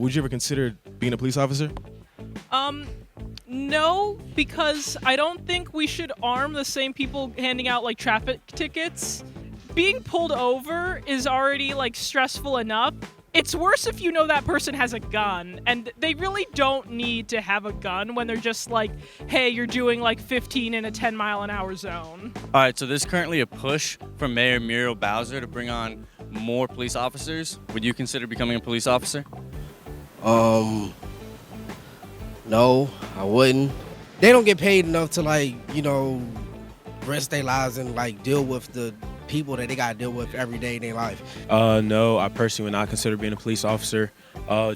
Would you ever consider being a police officer? No, because I don't think we should arm the same people handing out like traffic tickets. Being pulled over is already like stressful enough. It's worse if you know that person has a gun, and they really don't need to have a gun when they're just like, hey, you're doing like 15 in a 10-mile-an-hour zone. All right, so there's currently a push from Mayor Muriel Bowser to bring on more police officers. Would you consider becoming a police officer? No, I wouldn't. They don't get paid enough to risk their lives and deal with the people that they gotta deal with every day in their life. No, I personally would not consider being a police officer.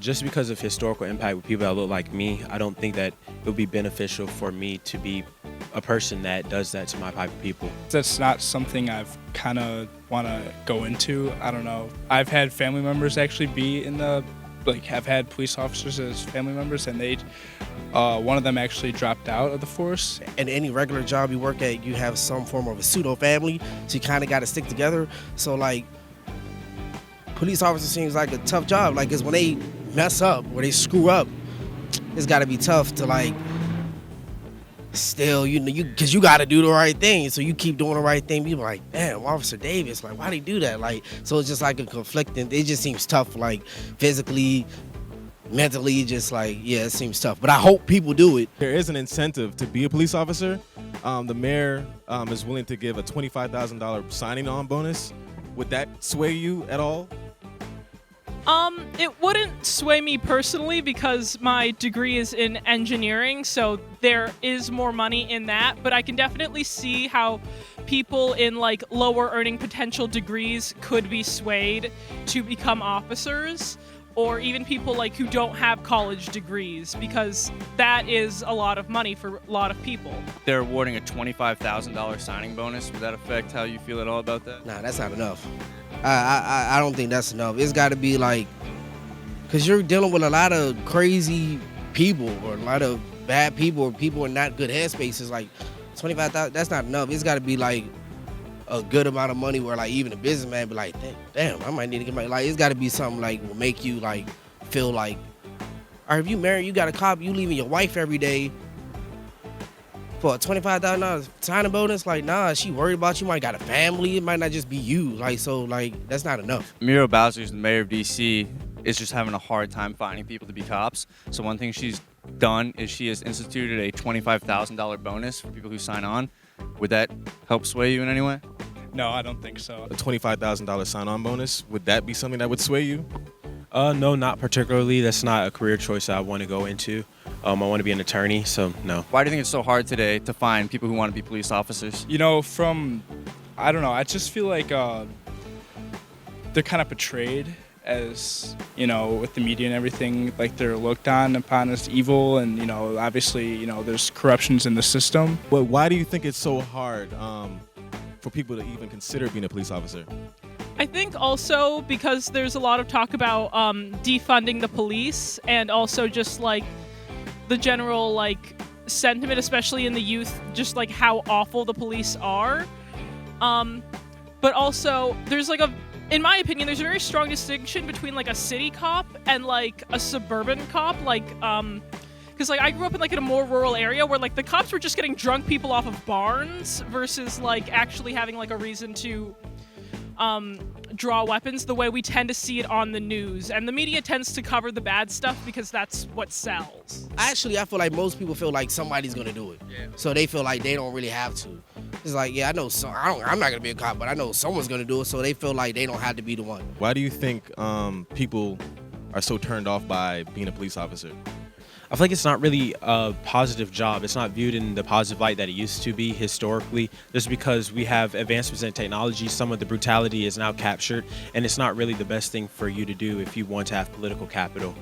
Just because of historical impact with people that look like me, I don't think that it would be beneficial for me to be a person that does that to my type of people. That's not something I've kind of want to go into. I don't know. I've had family members actually be in have had police officers as family members, and one of them actually dropped out of the force. In any regular job you work at, you have some form of a pseudo family, so you kind of got to stick together. So police officer seems like a tough job. Because when they mess up or they screw up, it's got to be tough to still, because you got to do the right thing. So you keep doing the right thing. People like, damn, Officer Davis, why'd he do that? So it's just a conflicting. It just seems tough, physically, mentally, it seems tough. But I hope people do it. There is an incentive to be a police officer. The mayor is willing to give a $25,000 signing on bonus. Would that sway you at all? It wouldn't sway me personally because my degree is in engineering, so there is more money in that, but I can definitely see how people in lower earning potential degrees could be swayed to become officers, or even people who don't have college degrees, because that is a lot of money for a lot of people. They're awarding a $25,000 signing bonus. Would that affect how you feel at all about that? Nah, that's not enough. I don't think that's enough. It's got to be because you're dealing with a lot of crazy people or a lot of bad people or people in not good headspaces. $25,000, that's not enough. It's got to be a good amount of money where even a businessman be like, damn, I might need to get my, it's got to be something will make you feel all right, if you married, you got a cop, you leaving your wife every day for a $25,000 signing bonus. Nah, she worried about you, might got a family, it might not just be you. That's not enough. Muriel Bowser, who's the mayor of DC, is just having a hard time finding people to be cops. So one thing she's done is she has instituted a $25,000 bonus for people who sign on. Would that help sway you in any way? No, I don't think so. A $25,000 sign-on bonus, would that be something that would sway you? No, not particularly. That's not a career choice I want to go into. I want to be an attorney, so no. Why do you think it's so hard today to find people who want to be police officers? I don't know, I just feel like they're kind of portrayed as, with the media and everything, they're looked on upon as evil, and, obviously, there's corruptions in the system. But why do you think it's so hard for people to even consider being a police officer? I think also because there's a lot of talk about defunding the police, and also just the general sentiment, especially in the youth, just how awful the police are. But also there's in my opinion, there's a very strong distinction between a city cop and a suburban cop. Because I grew up in in a more rural area where the cops were just getting drunk people off of barns versus actually having a reason to draw weapons the way we tend to see it on the news. And the media tends to cover the bad stuff because that's what sells. I feel most people feel somebody's going to do it. Yeah. So they feel they don't really have to. It's I know I'm not going to be a cop, but I know someone's going to do it, so they feel they don't have to be the one. Why do you think people are so turned off by being a police officer? I feel like it's not really a positive job. It's not viewed in the positive light that it used to be historically. Just because we have advancements in technology, some of the brutality is now captured, and it's not really the best thing for you to do if you want to have political capital.